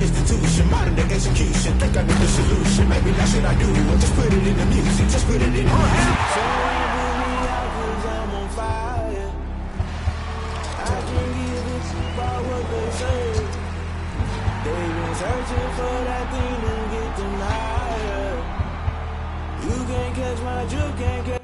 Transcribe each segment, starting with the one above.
institution, modern day execution. Think I know the solution. Maybe that's what I do. Or just put it in the music. Just put it in the music. So when you put me out 'cause I'm on fire, I can give it about what they say. They've been searching for that thing to get them higher. You can't catch my drift, can't catch.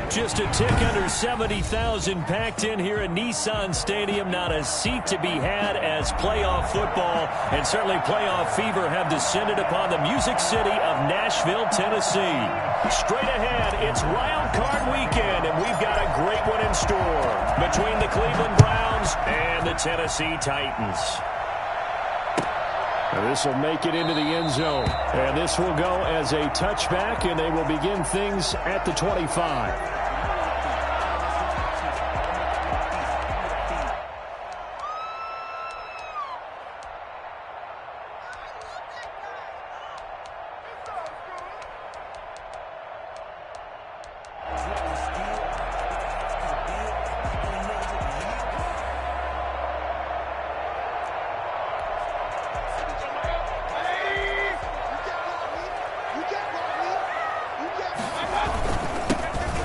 Just a tick under 70,000 packed in here at Nissan Stadium. Not a seat to be had as playoff football and certainly playoff fever have descended upon the Music City of Nashville, Tennessee. Straight ahead, it's wild card weekend, and we've got a great one in store between the Cleveland Browns and the Tennessee Titans. This will make it into the end zone. And this will go as a touchback, and they will begin things at the 25.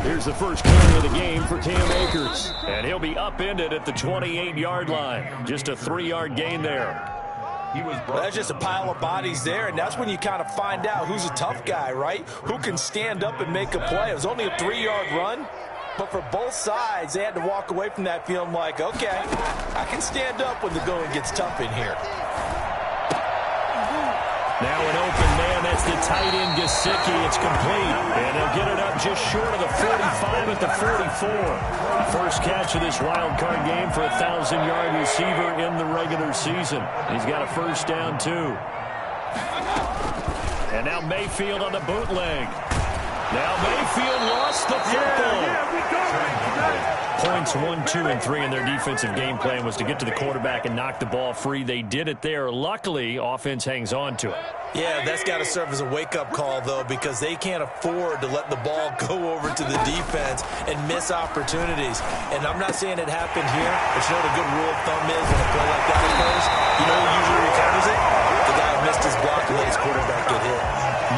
Here's the first carry of the game for Cam Akers. And he'll be upended at the 28-yard line. Just a 3-yard gain there. Well, that's just a pile of bodies there, and that's when you kind of find out who's a tough guy, right? Who can stand up and make a play. It was only a 3-yard run, but for both sides, they had to walk away from that feeling like, okay, I can stand up when the going gets tough in here. Now an open man, that's the tight end, Gesicki. It's complete, and they'll get it up just short of the 45 at the 44. First catch of this wild card game for a 1,000-yard receiver in the regular season. He's got a first down, too. And now Mayfield on the bootleg. Now Mayfield lost the football. Points 1, 2, and 3 in their defensive game plan was to get to the quarterback and knock the ball free. They did it there. Luckily, offense hangs on to it. Yeah, that's got to serve as a wake-up call, though, because they can't afford to let the ball go over to the defense and miss opportunities. And I'm not saying it happened here, but you know what a good rule of thumb is when a play like that occurs? You know who usually recovers it? The guy who missed his block and let his quarterback get hit.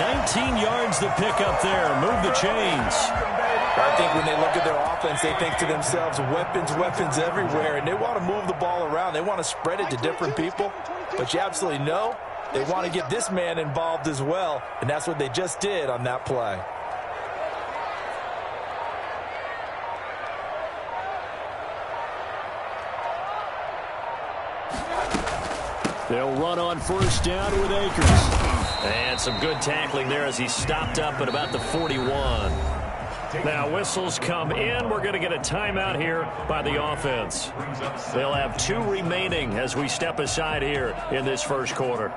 19 yards the pickup there. Move the chains. I think when they look at their offense, they think to themselves, weapons, weapons everywhere, and they want to move the ball around. They want to spread it to different people, but you absolutely know they want to get this man involved as well, and that's what they just did on that play. They'll run on first down with Akers. And some good tackling there as he stopped up at about the 41. Now whistles come in. We're going to get a timeout here by the offense. They'll have 2 remaining as we step aside here in this first quarter.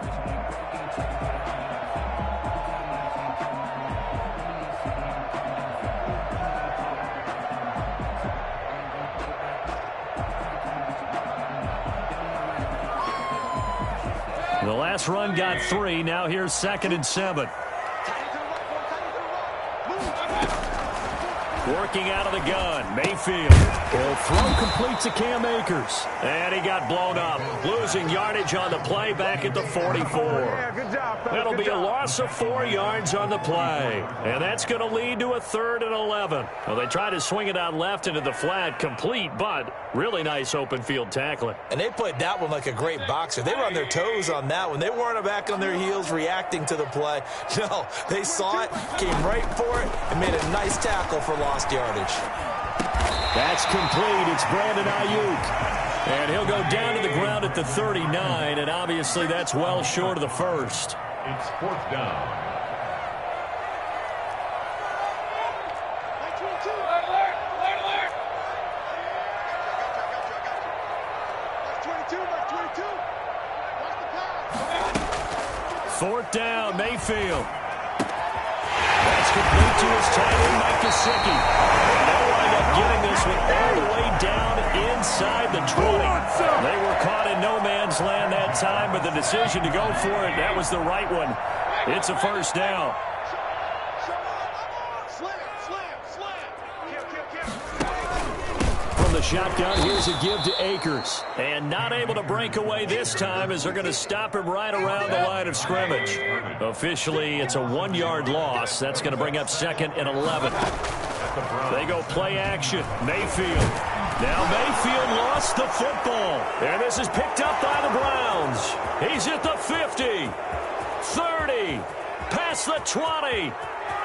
The last run got 3. Now here's 2nd and 7. Working out of the gun, Mayfield will throw complete to Cam Akers. And he got blown up, losing yardage on the play back at the 44. That'll be a loss of 4 yards on the play. And that's going to lead to a 3rd and 11. Well, they tried to swing it out left into the flat, complete, but really nice open field tackling. And they played that one like a great boxer. They were on their toes on that one. They weren't back on their heels reacting to the play. No, they saw it, came right for it, and made a nice tackle for lost yardage. That's complete. It's Brandon Ayuk. And he'll go down to the ground at the 39, and obviously that's well short of the first. It's 4th down. Fourth down, Mayfield. That's complete to his tight end, Mike Gesicki. And they'll wind up getting this one all the way down inside the 20. They were caught in no man's land that time, but the decision to go for it, that was the right one. It's a first down. From the shotgun, here's a give to Akers. And not able to break away this time as they're going to stop him right around the line of scrimmage. Officially, it's a 1-yard loss. That's going to bring up 2nd and 11. They go play action. Mayfield. Now Mayfield lost the football. And this is picked up by the Browns. He's at the 50, 30, past the 20,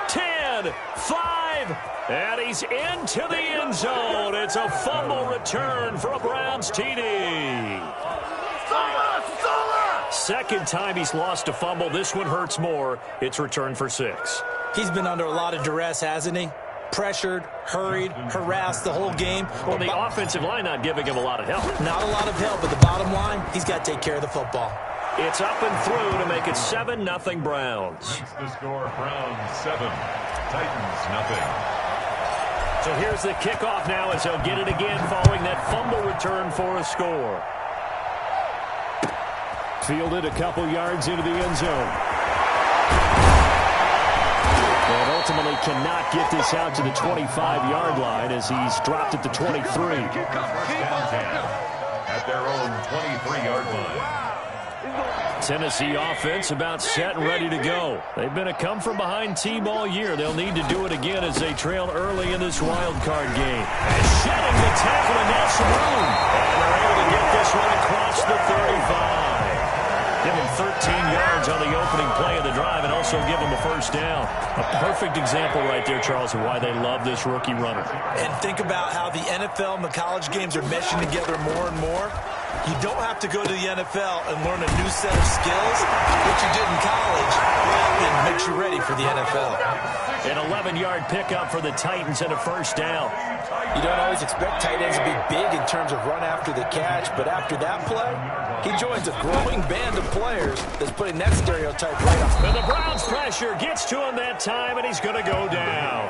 10, 5, and he's into the end zone. It's a fumble return for a Browns TD. Second time he's lost a fumble. This one hurts more. It's returned for 6. He's been under a lot of duress, hasn't he? Pressured, hurried, harassed the whole game. Well, the offensive line not giving him a lot of help. Not a lot of help, but the bottom line, he's got to take care of the football. It's up and through to make it 7-0 Browns. It's the score, Browns 7, Titans 0. So here's the kickoff now as they'll get it again following that fumble return for a score. Fielded a couple yards into the end zone. And ultimately cannot get this out to the 25-yard line as he's dropped at the 23. First down 10 at their own 23-yard line. Tennessee offense about set and ready to go. They've been a come-from-behind team all year. They'll need to do it again as they trail early in this wild card game. And shedding the tackle, and that's room. And they're able to get this one across the 35. Give him 13 yards on the opening play of the drive and also give him a first down. A perfect example right there, Charles, of why they love this rookie runner. And think about how the NFL and the college games are meshing together more and more. You don't have to go to the NFL and learn a new set of skills. What you did in college makes you ready for the NFL. An 11-yard pickup for the Titans and a first down. You don't always expect tight ends to be big in terms of run after the catch, but after that play, he joins a growing band of players that's putting that stereotype right off. And the Browns pressure gets to him that time, and he's going to go down.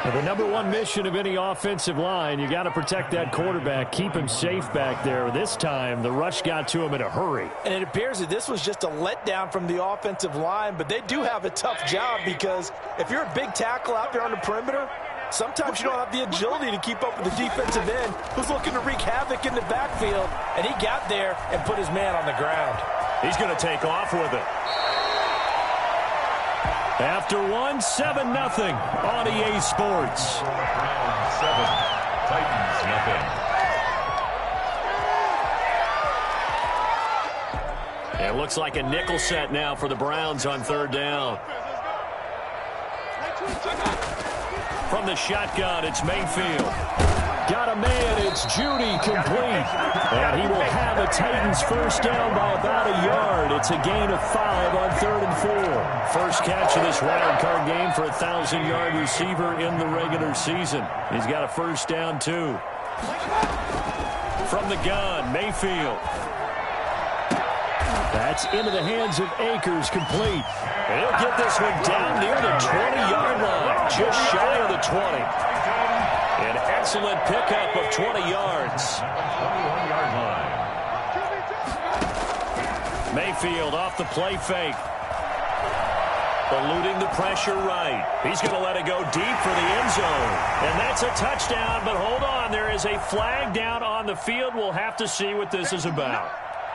And the number one mission of any offensive line, you got to protect that quarterback, keep him safe back there. This time, the rush got to him in a hurry. And it appears that this was just a letdown from the offensive line, but they do have a tough job because if you're a big tackle out there on the perimeter, sometimes you don't have the agility to keep up with the defensive end who's looking to wreak havoc in the backfield, and he got there and put his man on the ground. He's going to take off with it. After 7-0 on EA Sports. Browns 7, Titans nothing. It looks like a nickel set now for the Browns on third down. From the shotgun, it's Mayfield. Got a man, it's Judy, complete. And he will have a Titans first down by about a yard. It's a gain of 5 on 3rd and 4. First catch of this wild card game for a 1,000-yard receiver in the regular season. He's got a first down, too. From the gun, Mayfield. That's into the hands of Akers, complete. And he'll get this one down near the 20-yard line, just shy of the 20. An excellent pickup of 20 yards. 21-yard line. Mayfield off the play fake. Eluding the pressure right. He's going to let it go deep for the end zone. And that's a touchdown, but hold on. There is a flag down on the field. We'll have to see what this is about.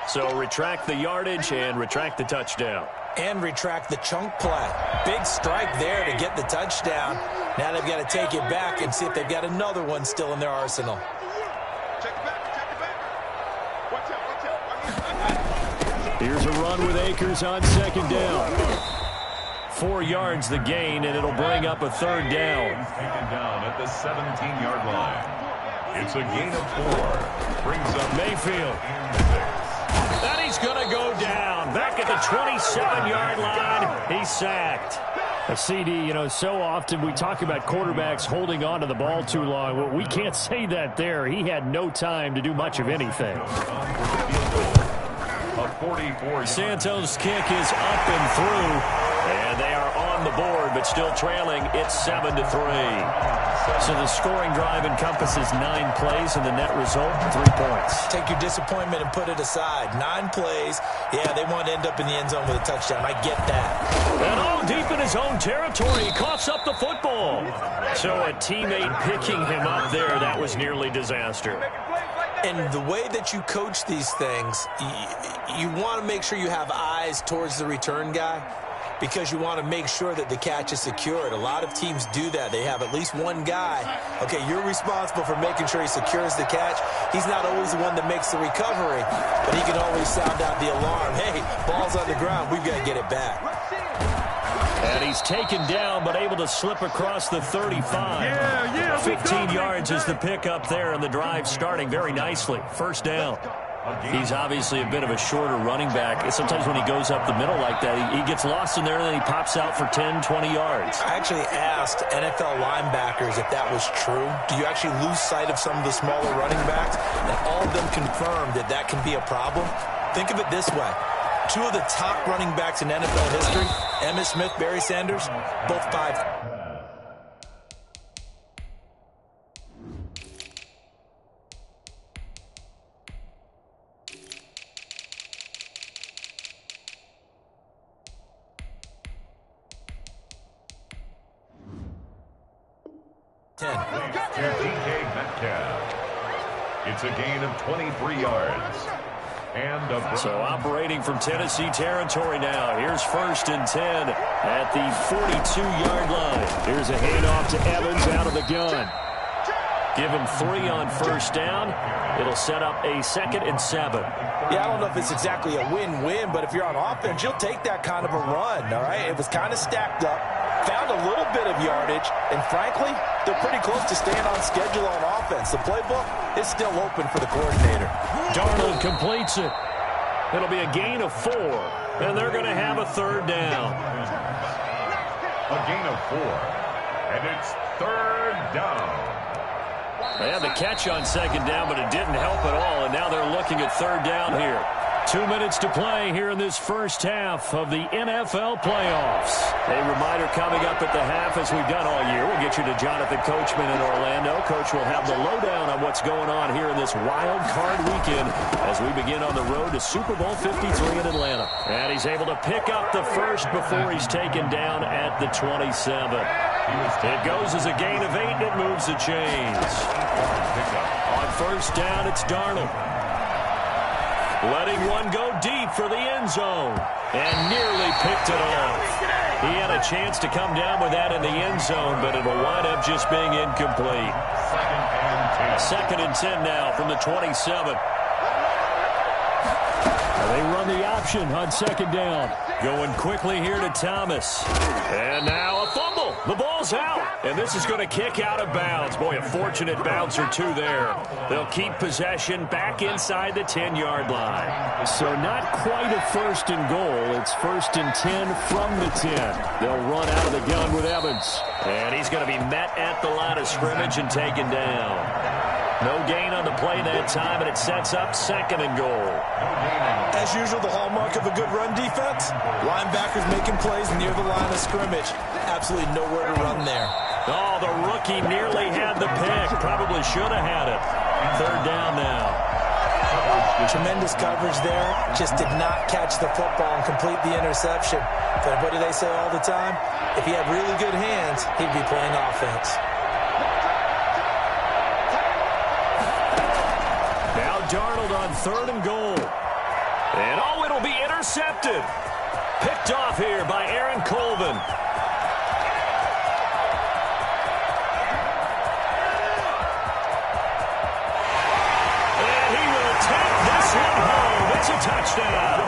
So retract the yardage and retract the touchdown. And retract the chunk play. Big strike there to get the touchdown. Now they've got to take it back and see if they've got another one still in their arsenal. Here's a run with Akers on second down. 4 yards the gain, and it'll bring up a third down. Taken down at the 17-yard line. It's a gain of 4. Brings up Mayfield. And he's going to go down. Back at the 27-yard line, he's sacked. A CD, so often we talk about quarterbacks holding on to the ball too long. Well, we can't say that there. He had no time to do much of anything. a 44. Santos' kick is up and through, and they are on the board, but still trailing. It's 7-3. So the scoring drive encompasses 9 plays, and the net result, 3 points. Take your disappointment and put it aside. 9 plays. Yeah, they want to end up in the end zone with a touchdown. I get that. And all deep in his own territory, he coughs up the football. So a teammate picking him up there, that was nearly disaster. And the way that you coach these things, you want to make sure you have eyes towards the return guy, because you want to make sure that the catch is secured. A lot of teams do that. They have at least one guy. Okay, you're responsible for making sure he secures the catch. He's not always the one that makes the recovery, but he can always sound out the alarm. Hey, ball's on the ground. We've got to get it back. And he's taken down, but able to slip across the 35. 15 yards is the pickup there, and the drive starting very nicely. First down. He's obviously a bit of a shorter running back. Sometimes when he goes up the middle like that, he gets lost in there, and then he pops out for 10, 20 yards. I actually asked NFL linebackers if that was true. Do you actually lose sight of some of the smaller running backs? And all of them confirmed that that can be a problem. Think of it this way. 2 of the top running backs in NFL history, Emmitt Smith, Barry Sanders, both 5. DK Metcalf. It's a gain of 23 yards. And a So operating from Tennessee territory now. Here's 1st and 10 at the 42-yard line. Here's a handoff to Evans out of the gun. Give him 3 on 1st down. It'll set up a 2nd and 7. Yeah, I don't know if it's exactly a win-win, but if you're on offense, you'll take that kind of a run, all right? It was kind of stacked up, found a little bit of yardage, and frankly, they're pretty close to staying on schedule on offense. The playbook is still open for the coordinator. Darnold completes it. It'll be a gain of 4, and they're going to have a 3rd down. A gain of 4, and it's 3rd down. They had the catch on 2nd down, but it didn't help at all, and now they're looking at 3rd down here. 2 minutes to play here in this first half of the NFL playoffs. A reminder coming up at the half, as we've done all year. We'll get you to Jonathan Coachman in Orlando. Coach will have the lowdown on what's going on here in this wild card weekend as we begin on the road to Super Bowl 53 in Atlanta. And he's able to pick up the first before he's taken down at the 27. It goes as a gain of 8, and it moves the chains. On 1st down, it's Darnold. Letting one go deep for the end zone. And nearly picked it off. He had a chance to come down with that in the end zone, but it'll wind up just being incomplete. 2nd and 10 now from the 27. They run the option on 2nd down. Going quickly here to Thomas. And now a fumble. The ball's out. And this is going to kick out of bounds. Boy, a fortunate bounce or 2 there. They'll keep possession back inside the 10-yard line. So not quite a 1st and goal. It's 1st and 10 from the 10. They'll run out of the gun with Evans. And he's going to be met at the line of scrimmage and taken down. No gain on the play that time, and it sets up 2nd and goal. As usual, the hallmark of a good run defense, linebackers making plays near the line of scrimmage. Absolutely nowhere to run there. Oh, the rookie nearly had the pick. Probably should have had it. 3rd down now. Tremendous coverage there. Just did not catch the football and complete the interception. But what do they say all the time? If he had really good hands, he'd be playing offense. Now Darnold on 3rd and goal. And oh, it'll be intercepted. Picked off here by Aaron Colvin. And he will take this one home. It's a touchdown.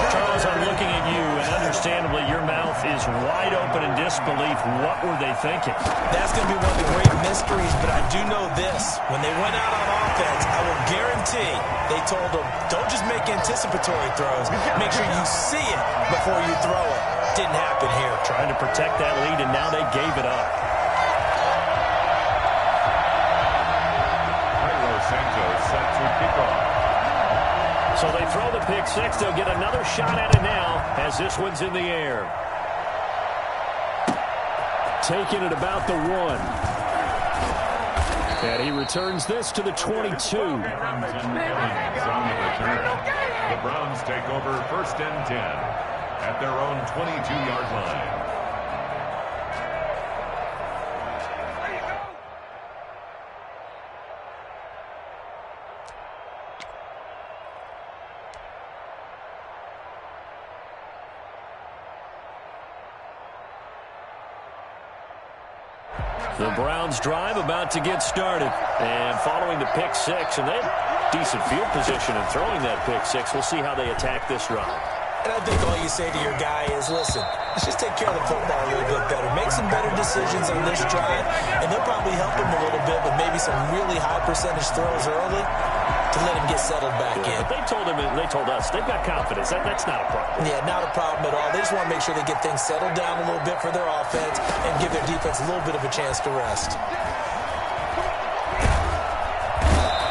Charles, I'm looking at you, and understandably your mouth is wide open in disbelief. What were they thinking? That's going to be one of the great mysteries, but I do know this. When they went out on offense, I will guarantee they told them, don't just make anticipatory throws. Make sure you see it before you throw it. Didn't happen here. Trying to protect that lead, and now they gave it up. Santos set to kick off. So they throw the pick 6. They'll get another shot at it now as this one's in the air. Taking it about the 1. And he returns this to the 22. The Browns take over 1st and 10 at their own 22-yard line. The Browns drive about to get started. And following the pick 6, and they have decent field position in throwing that pick 6. We'll see how they attack this run. And I think all you say to your guy is, listen, let's just take care of the football a little bit better. Make some better decisions on this drive, and they'll probably help him a little bit with maybe some really high percentage throws early to let him get settled back in. But they told us, they've got confidence. That's not a problem. Yeah, not a problem at all. They just want to make sure they get things settled down a little bit for their offense and give their defense a little bit of a chance to rest.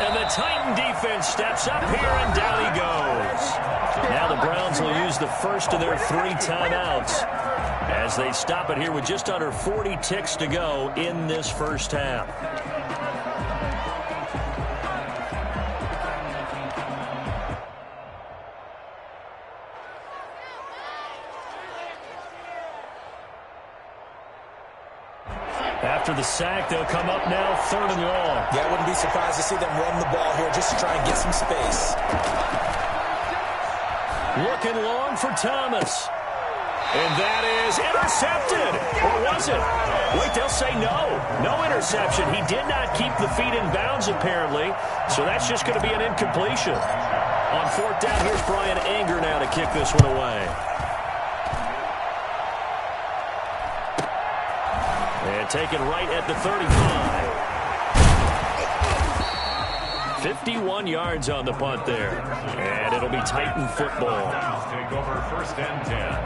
And the Titan defense steps up here, and down he goes. Now the Browns will use the first of their 3 timeouts as they stop it here with just under 40 ticks to go in this first half. After the sack, they'll come up now 3rd and long. Yeah, I wouldn't be surprised to see them run the ball here just to try and get some space. Looking long for Thomas. And that is intercepted. Or was it? Wait, they'll say no. No interception. He did not keep the feet in bounds, apparently. So that's just going to be an incompletion. On 4th down, here's Brian Anger now to kick this one away. And taken right at the 35. 51 yards on the punt there. And it'll be Titan football. Take over 1st and 10.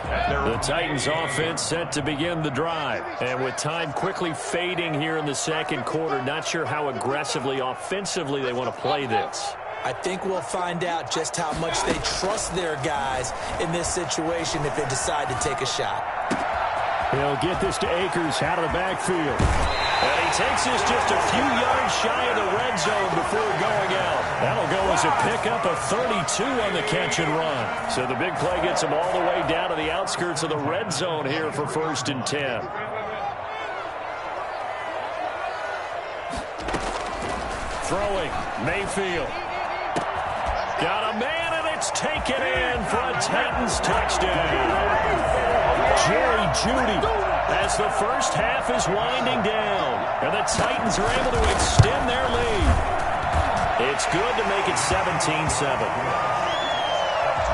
The Titans offense set to begin the drive. And with time quickly fading here in the 2nd quarter, not sure how aggressively, offensively they want to play this. I think we'll find out just how much they trust their guys in this situation if they decide to take a shot. He'll get this to Akers out of the backfield. And he takes this just a few yards shy of the red zone before going out. That'll go as a pickup of 32 on the catch and run. So the big play gets him all the way down to the outskirts of the red zone here for 1st and 10. Throwing, Mayfield. Got a man, and it's taken in for a Titans touchdown. Jerry Jeudy as the first half is winding down. And the Titans are able to extend their lead. It's good to make it 17-7.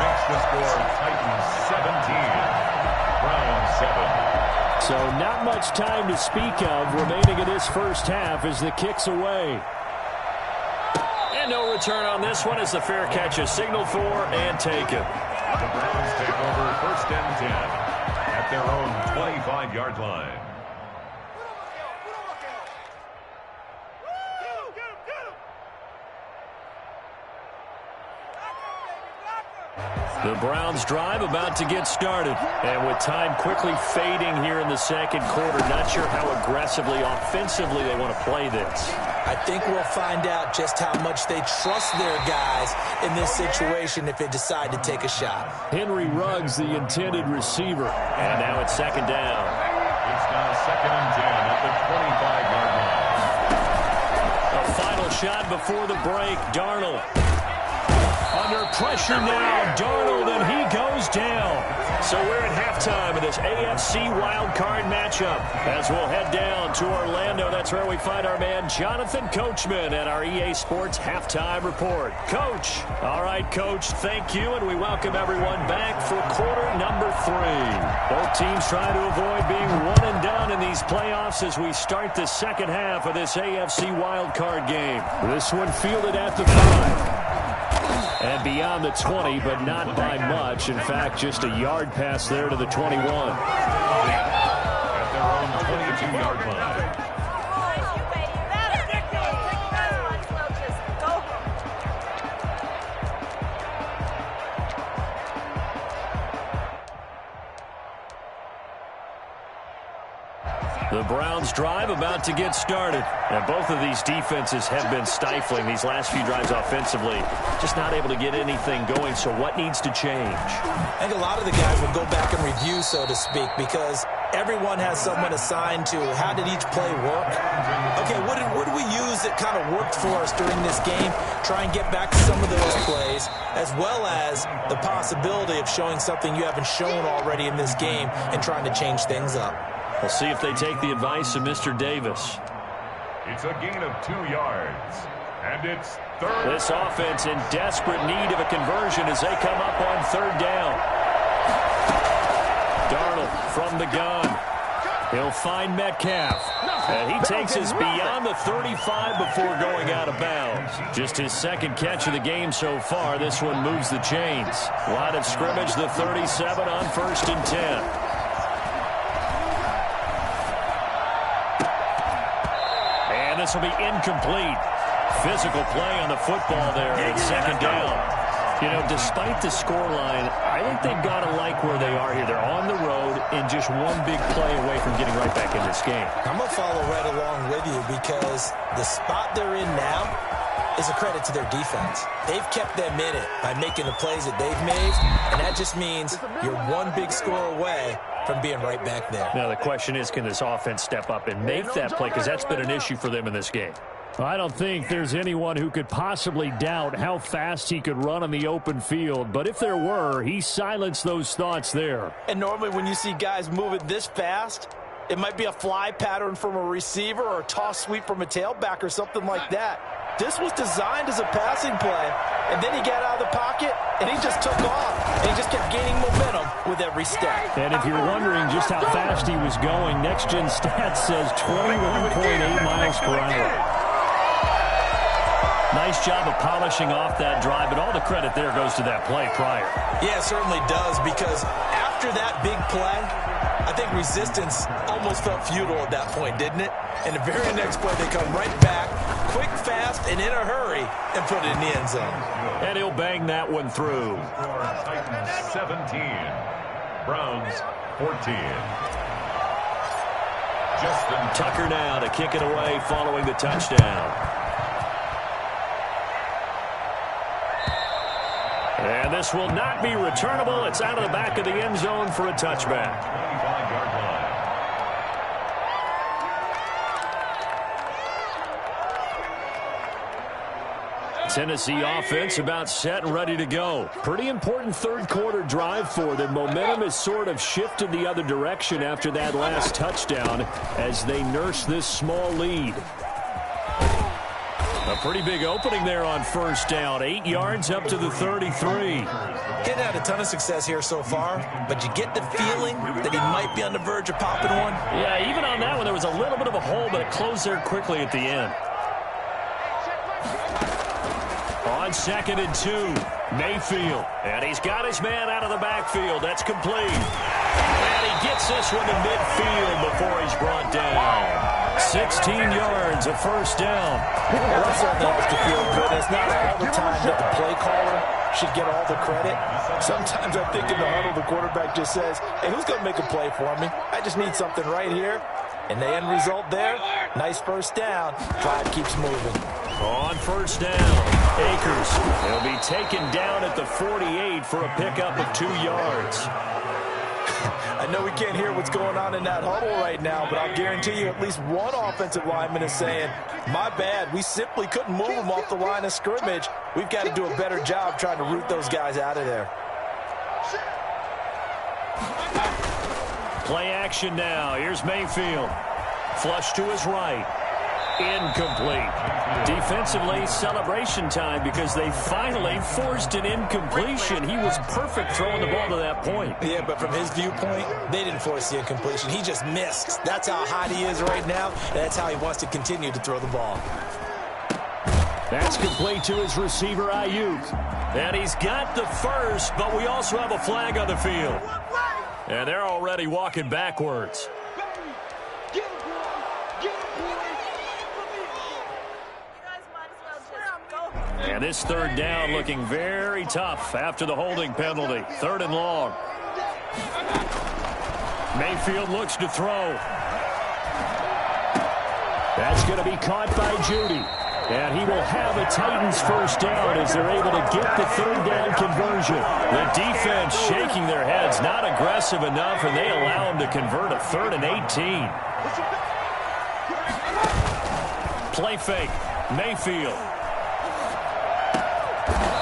Makes the score Titans 17, Browns 7. So not much time to speak of remaining in this first half as the kick's away. And no return on this one as the fair catch is signaled for and taken. The Browns take over 1st and 10 at their own 25-yard line. The Browns drive about to get started. And with time quickly fading here in the 2nd quarter, not sure how aggressively, offensively they want to play this. I think we'll find out just how much they trust their guys in this situation if they decide to take a shot. Henry Ruggs, the intended receiver. And now it's 2nd down. It's now 2nd and 10 at the 25-yard line. A final shot before the break. Darnold. Under pressure now, Darnold, and he goes down. So we're at halftime of this AFC wildcard matchup. As we'll head down to Orlando, that's where we find our man Jonathan Coachman at our EA Sports Halftime Report. Coach. All right, Coach, thank you, and we welcome everyone back for quarter number 3. Both teams trying to avoid being one and done in these playoffs as we start the 2nd half of this AFC wildcard game. This one fielded at the 5. And beyond the 20, but not by much. In fact, just a yard pass there to the 21. At their own 22-yard line. The Browns drive about to get started. And both of these defenses have been stifling these last few drives offensively. Just not able to get anything going. So what needs to change? I think a lot of the guys will go back and review, so to speak, because everyone has someone assigned to how did each play work. Okay, what did we use that kind of worked for us during this game? Try and get back to some of those plays, as well as the possibility of showing something you haven't shown already in this game and trying to change things up. We'll see if they take the advice of Mr. Davis. It's a gain of 2 yards. And it's 3rd. This offense in desperate need of a conversion as they come up on 3rd down. Darnold from the gun. He'll find Metcalf. And he takes us beyond the 35 before going out of bounds. Just his 2nd catch of the game so far. This one moves the chains. Line of scrimmage, the 37 on 1st and 10. This will be incomplete. Physical play on the football there at 2nd down. You know, despite the scoreline, I think they've got to like where they are here. They're on the road and just one big play away from getting right back in this game. I'm going to follow right along with you because the spot they're in now is a credit to their defense. They've kept them in it by making the plays that they've made, and that just means you're one big score away from being right back there. Now the question is, can this offense step up and make that play? Because that's been an issue for them in this game. I don't think there's anyone who could possibly doubt how fast he could run on the open field. But if there were, he silenced those thoughts there. And normally when you see guys moving this fast, it might be a fly pattern from a receiver or a toss sweep from a tailback or something like that. This was designed as a passing play, and then he got out of the pocket, and he just took off, and he just kept gaining momentum with every step. And if you're wondering just how fast he was going, Next Gen Stats says 21.8 miles per hour. Nice job of polishing off that drive, but all the credit there goes to that play prior. Yeah, it certainly does, because after that big play, I think resistance almost felt futile at that point, didn't it? And the very next play, they come right back, quick, fast, and in a hurry, and put it in the end zone. And he'll bang that one through. Titans 17, Browns 14. Justin Tucker now to kick it away following the touchdown. And this will not be returnable. It's out of the back of the end zone for a touchback. 25-yard line. Tennessee offense about set and ready to go. Pretty important third quarter drive for them. Momentum has sort of shifted the other direction after that last touchdown as they nurse this small lead. A pretty big opening there on first down. 8 yards up to the 33. Getting had a ton of success here so far, but you get the feeling that he might be on the verge of popping one. Yeah, even on that one, there was a little bit of a hole, but it closed there quickly at the end. On 2nd and 2, Mayfield. And he's got his man out of the backfield. That's complete. And he gets this one to midfield before he's brought down. 16 yards, a first down. Well, that's something else to feel good. It's not all the time that the play caller should get all the credit. Sometimes I think in the huddle, the quarterback just says, hey, who's going to make a play for me? I just need something right here. And the end result there, nice first down. Drive keeps moving. On first down, Akers. He'll be taken down at the 48 for a pickup of 2 yards. I know we can't hear what's going on in that huddle right now, but I'll guarantee you at least one offensive lineman is saying, my bad, we simply couldn't move them off the line of scrimmage. We've got to do a better job trying to root those guys out of there. Play action now. Here's Mayfield. Flush to his right. Incomplete. Defensively, celebration time because they finally forced an incompletion. He was perfect throwing the ball to that point. Yeah, but from his viewpoint, they didn't force the incompletion. He just missed. That's how hot he is right now, and that's how he wants to continue to throw the ball. That's complete to his receiver, Ayuk. And he's got the first, but we also have a flag on the field. And they're already walking backwards. And this third down looking very tough after the holding penalty. 3rd and long. Mayfield looks to throw. That's going to be caught by Judy. And he will have a Titans first down as they're able to get the 3rd down conversion. The defense shaking their heads, not aggressive enough, and they allow him to convert a 3rd and 18. Play fake. Mayfield.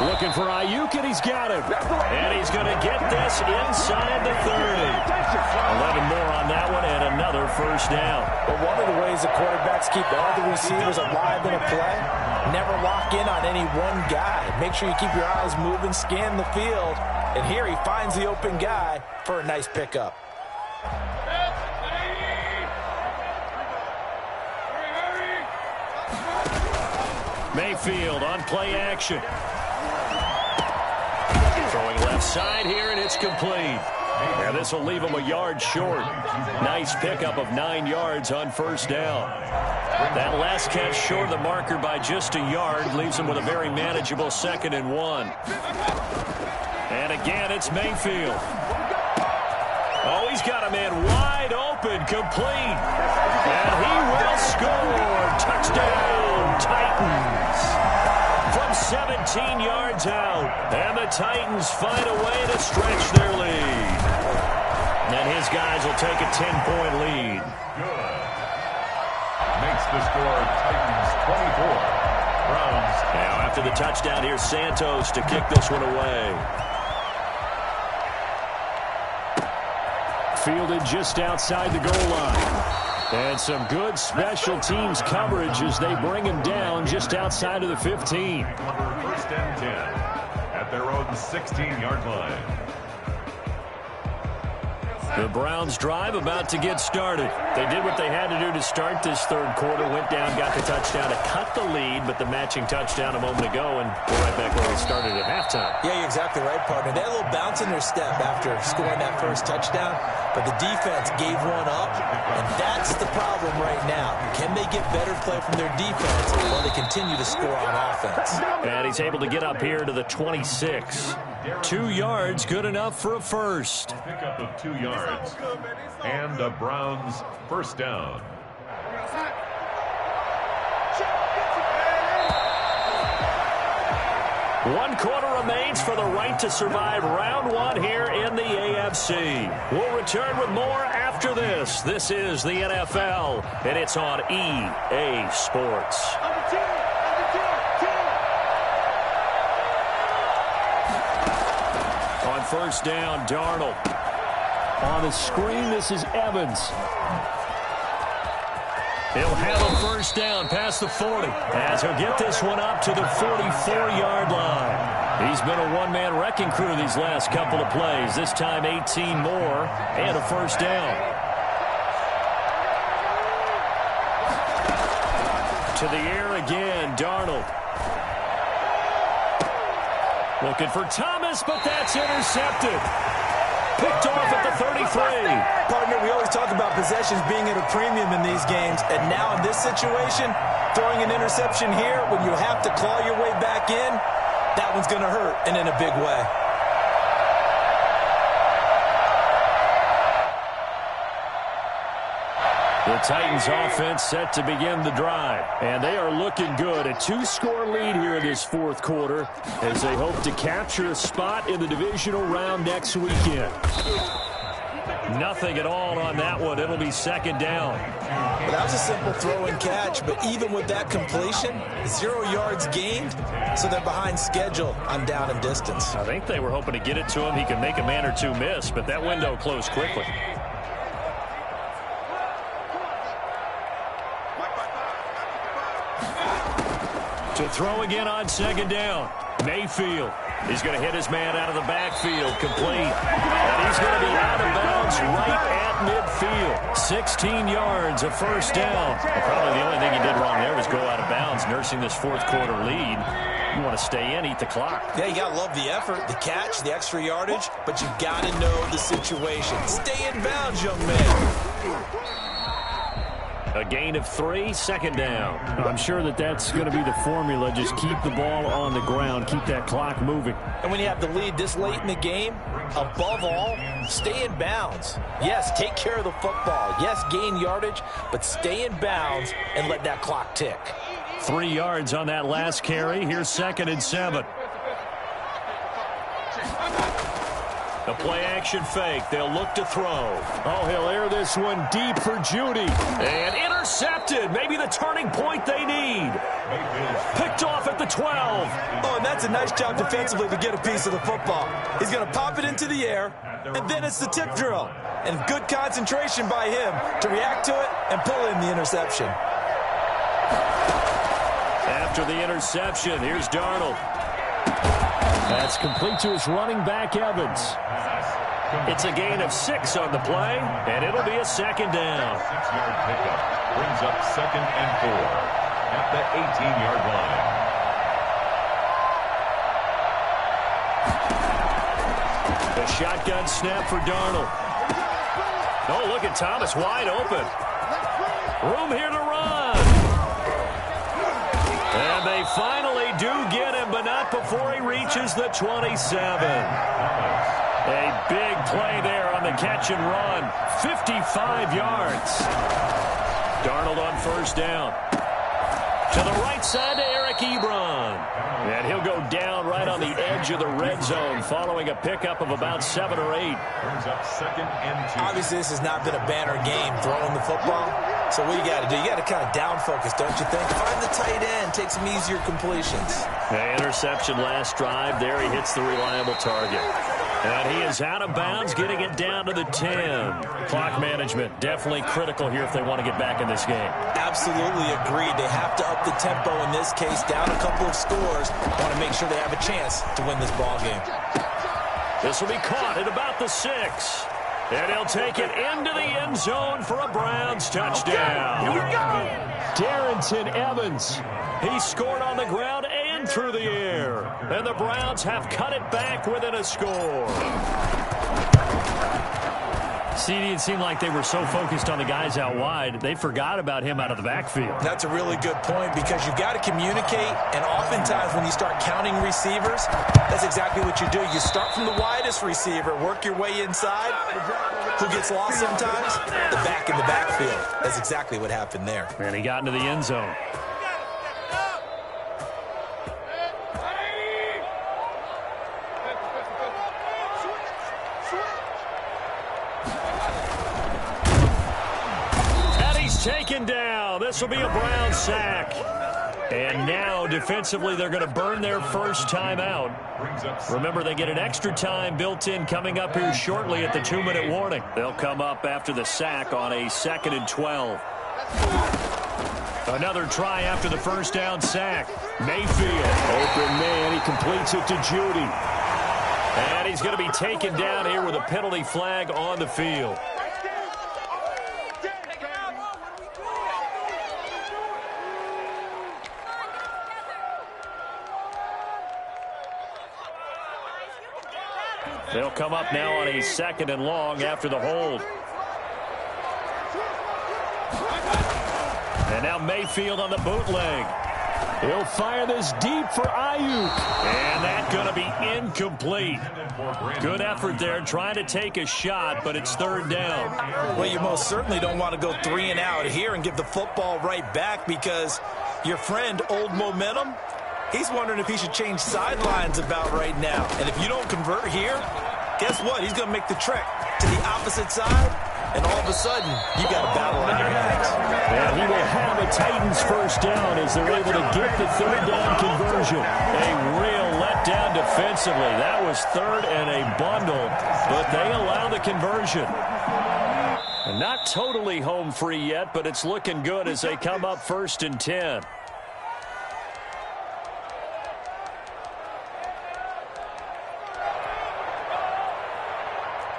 Looking for Ayuk, and he's got him. And he's going to get this inside the 30. 11 more on that one, and another first down. But one of the ways the quarterbacks keep all the receivers alive in a play, never lock in on any one guy. Make sure you keep your eyes moving, scan the field. And here he finds the open guy for a nice pickup. Mayfield on play action. Throwing left side here, and it's complete. And this will leave him a yard short. Nice pickup of 9 yards on first down. That last catch short of the marker by just a yard leaves him with a very manageable 2nd and 1. And again, it's Mayfield. Oh, he's got a man wide open, complete. And he will score. Touchdown, Titans. From 17 yards out. And the Titans find a way to stretch their lead. And his guys will take a 10-point lead. Good. Makes the score Titans 24. Browns. Now after the touchdown, here's Santos to kick this one away. Fielded just outside the goal line. And some good special teams coverage as they bring him down just outside of the 15. First and 10 at their own 16-yard line. The Browns drive about to get started. They did what they had to do to start this third quarter. Went down, got the touchdown to cut the lead, but the matching touchdown a moment ago, and we're right back where we started at halftime. Yeah, you're exactly right, partner. They had a little bounce in their step after scoring that first touchdown, but the defense gave one up, and that's the problem right now. Can they get better play from their defense while they continue to score on offense? And he's able to get up here to the 26. 2 yards, good enough for a first. Pickup of 2 yards. And a Browns first down. One quarter remains for the right to survive round one here in the AFC. We'll return with more after this. This is the NFL, and it's on EA Sports. On first down, Darnold. On the screen, this is Evans. He'll have a first down past the 40 as he'll get this one up to the 44-yard line. He's been a one-man wrecking crew these last couple of plays. This time 18 more and a first down. To the air again, Darnold. Looking for Thomas, but that's intercepted. Picked off at the 33. Partner, we always talk about possessions being at a premium in these games, and now in this situation, throwing an interception here when you have to claw your way back in, that one's going to hurt, and in a big way. The Titans offense set to begin the drive, and they are looking good. A 2-score lead here in this fourth quarter as they hope to capture a spot in the divisional round next weekend. Nothing at all on that one. It'll be second down. Well, that was a simple throw and catch, but even with that completion, 0 yards gained, so they're behind schedule on down and distance. I think they were hoping to get it to him. He could make a man or two miss, but that window closed quickly. To throw again on second down. Mayfield. He's going to hit his man out of the backfield. Complete. And he's going to be out of bounds right at midfield. 16 yards, a first down. And probably the only thing he did wrong there was go out of bounds, nursing this fourth quarter lead. You want to stay in, eat the clock. Yeah, you got to love the effort, the catch, the extra yardage, but you got to know the situation. Stay in bounds, young man. A gain of 3, second down. I'm sure that's going to be the formula. Just keep the ball on the ground. Keep that clock moving. And when you have the lead this late in the game, above all, stay in bounds. Yes, take care of the football. Yes, gain yardage, but stay in bounds and let that clock tick. 3 yards on that last carry. Here's 2nd and 7. The play-action fake. They'll look to throw. Oh, he'll air this one deep for Judy. And intercepted. Maybe the turning point they need. Picked off at the 12. Oh, and that's a nice job defensively to get a piece of the football. He's going to pop it into the air, and then it's the tip drill. And good concentration by him to react to it and pull in the interception. After the interception, here's Darnold. That's complete to his running back, Evans. It's a gain of 6 on the play, and it'll be a second down. 6-yard pickup brings up 2nd and 4 at the 18-yard line. The shotgun snap for Darnold. Oh, look at Thomas wide open. Room here to run. And they finally do get him, but not before he reaches the 27. A big play there on the catch and run. 55 yards. Darnold on first down. To the right side to Eric Ebron. And he'll go down right on the edge of the red zone following a pickup of about 7 or 8. Brings up 2nd and 2. Obviously, this has not been a banner game throwing the football. So what you got to do, you got to kind of down focus, don't you think? Find the tight end, take some easier completions. Interception last drive. There he hits the reliable target. And he is out of bounds, getting it down to the 10. Clock management definitely critical here if they want to get back in this game. Absolutely agreed. They have to up the tempo in this case, down a couple of scores. Want to make sure they have a chance to win this ball game. This will be caught at about the 6. And he'll take it into the end zone for a Browns touchdown. Here we go. Darrington Evans. He scored on the ground and through the air. And the Browns have cut it back within a score. CD, it seemed like they were so focused on the guys out wide, they forgot about him out of the backfield. That's a really good point because you've got to communicate, and oftentimes when you start counting receivers, that's exactly what you do. You start from the widest receiver, work your way inside. Who gets lost sometimes? The back in the backfield. That's exactly what happened there. And he got into the end zone. Taken down. This will be a Brown sack. And now, defensively, they're going to burn their first timeout. Remember, they get an extra time built in coming up here shortly at the 2-minute warning. They'll come up after the sack on a 2nd and 12. Another try after the first down sack. Mayfield. Open man. He completes it to Judy. And he's going to be taken down here with a penalty flag on the field. They'll come up now on a 2nd and long after the hold. And now Mayfield on the bootleg. He'll fire this deep for Ayuk. And that's going to be incomplete. Good effort there trying to take a shot, but it's 3rd down. Well, you most certainly don't want to go 3 and out here and give the football right back because your friend, Old Momentum, he's wondering if he should change sidelines about right now. And if you don't convert here, guess what? He's going to make the trek to the opposite side, and all of a sudden, you got a battle on your hands. And he will have a Titans first down as they're able to get the 3rd down conversion. A real letdown defensively. That was 3rd and a bundle, but they allow the conversion. And not totally home free yet, but it's looking good as they come up 1st and 10.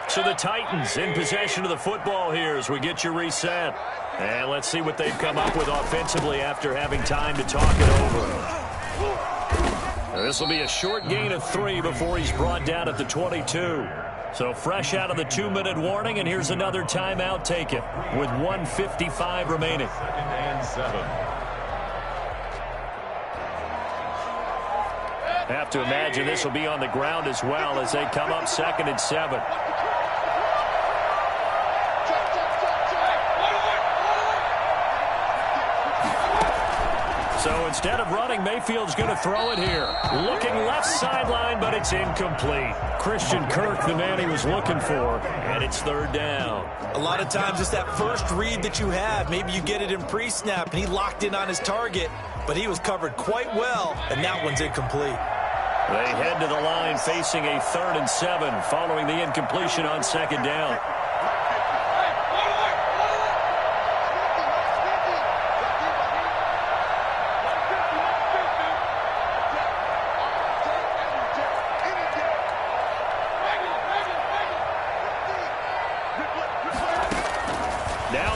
So the Titans in possession of the football here as we get you reset. And let's see what they've come up with offensively after having time to talk it over. This will be a short gain of 3 before he's brought down at the 22. So fresh out of the 2-minute warning, and here's another timeout taken with 1:55 remaining. 2nd and 7. Have to imagine this will be on the ground as well as they come up 2nd and 7. So instead of running, Mayfield's going to throw it here. Looking left sideline, but it's incomplete. Christian Kirk, the man he was looking for, and it's 3rd down. A lot of times it's that first read that you have. Maybe you get it in pre-snap, and he locked in on his target, but he was covered quite well, and that one's incomplete. They head to the line facing a 3rd and 7 following the incompletion on 2nd down.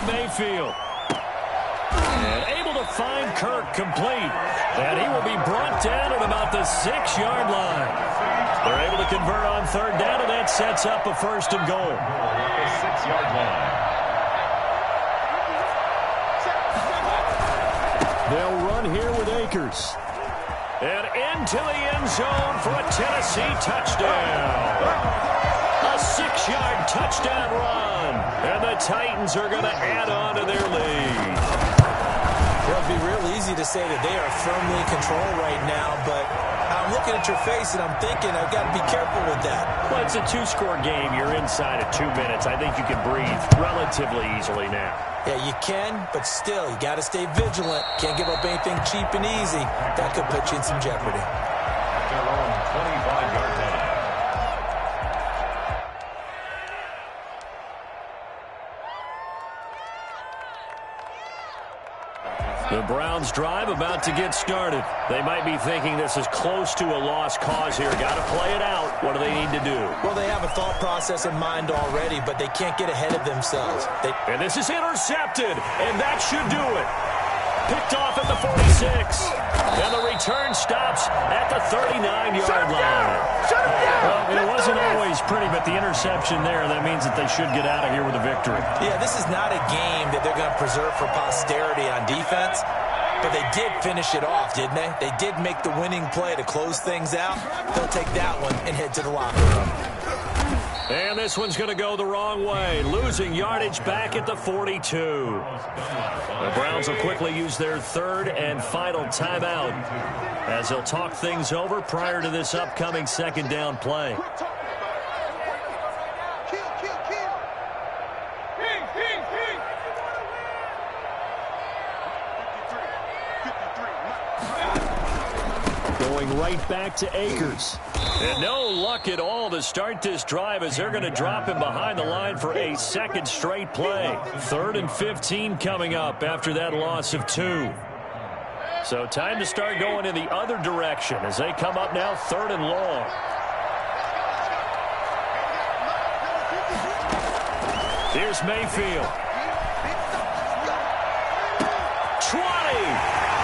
Mayfield. And able to find Kirk complete. And he will be brought down at about the 6-yard line. They're able to convert on 3rd down, and that sets up a 1st and goal. The 6-yard line. They'll run here with Akers. And into the end zone for a Tennessee touchdown. A 6-yard touchdown run. And the Titans are going to add on to their lead. Well, it'd be real easy to say that they are firmly in control right now, but I'm looking at your face and I'm thinking I've got to be careful with that. Well, it's a two-score game. You're inside of 2 minutes. I think you can breathe relatively easily now. Yeah, you can, but still, you got to stay vigilant. Can't give up anything cheap and easy. That could put you in some jeopardy. Their own 25-yard line. The Browns drive about to get started. They might be thinking this is close to a lost cause here. Got to play it out. What do they need to do? Well, they have a thought process in mind already, but they can't get ahead of themselves. And this is intercepted, and that should do it. Picked off at the 46. And the return stops at the 39-yard line. Well, it wasn't always pretty, but the interception there, that means that they should get out of here with a victory. Yeah, this is not a game that they're going to preserve for posterity on defense, but they did finish it off, didn't they? They did make the winning play to close things out. They'll take that one and head to the locker room. And this one's going to go the wrong way, losing yardage back at the 42. The Browns will quickly use their third and final timeout as they'll talk things over prior to this upcoming second down play. Going right back to Akers. And no luck at all to start this drive as they're going to drop him behind the line for a second straight play. 3rd and 15 coming up after that loss of 2. So time to start going in the other direction as they come up now 3rd and long. Here's Mayfield. 20.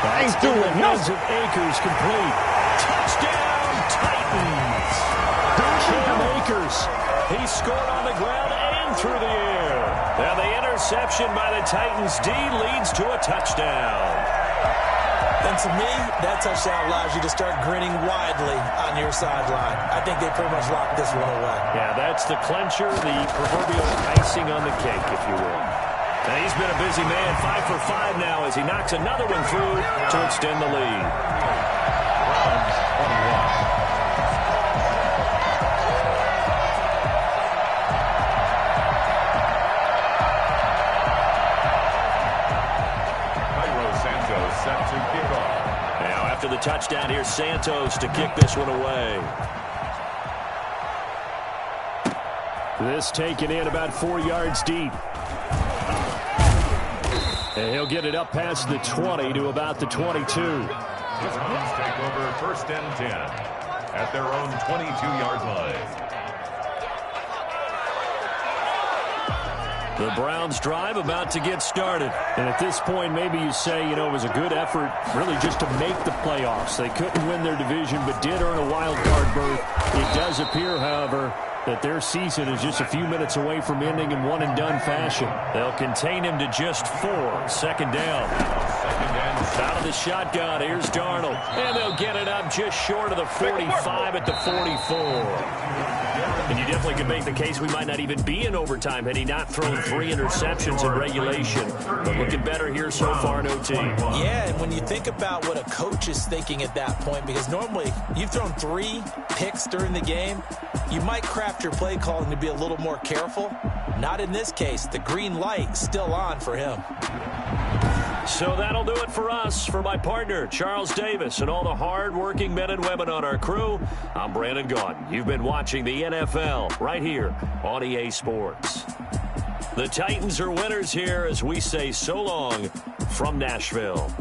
That's through the hands of Akers, complete. Touchdown, Titans. Cam Akers. He scored on the ground and through the air. Now the interception by the Titans D leads to a touchdown. And to me, that touchdown allows you to start grinning widely on your sideline. I think they pretty much locked this one away. Yeah, that's the clincher, the proverbial icing on the cake, if you will. And he's been a busy man, 5 for 5 now as he knocks another one through to extend the lead. Browns 21. Set to kick off. Now after the touchdown, here's Santos to kick this one away. This taken in about 4 yards deep. And he'll get it up past the 20 to about the 22. The Browns take over 1st and 10 at their own 22-yard line. The Browns drive about to get started. And at this point, maybe you say, you know, it was a good effort really just to make the playoffs. They couldn't win their division, but did earn a wild card berth. It does appear, however, that their season is just a few minutes away from ending in one-and-done fashion. They'll contain him to just 4. 2nd down. Out of the shotgun, here's Darnold. And they'll get it up just short of the 45 at the 44. And you definitely can make the case we might not even be in overtime had he not thrown 3 interceptions in regulation. But looking better here so far in OT. Yeah, and when you think about what a coach is thinking at that point, because normally you've thrown 3 picks during the game, you might craft your play calling to be a little more careful. Not in this case. The green light still on for him. So that'll do it for us. For my partner, Charles Davis, and all the hard-working men and women on our crew, I'm Brandon Gaudin. You've been watching the NFL right here on EA Sports. The Titans are winners here as we say so long from Nashville.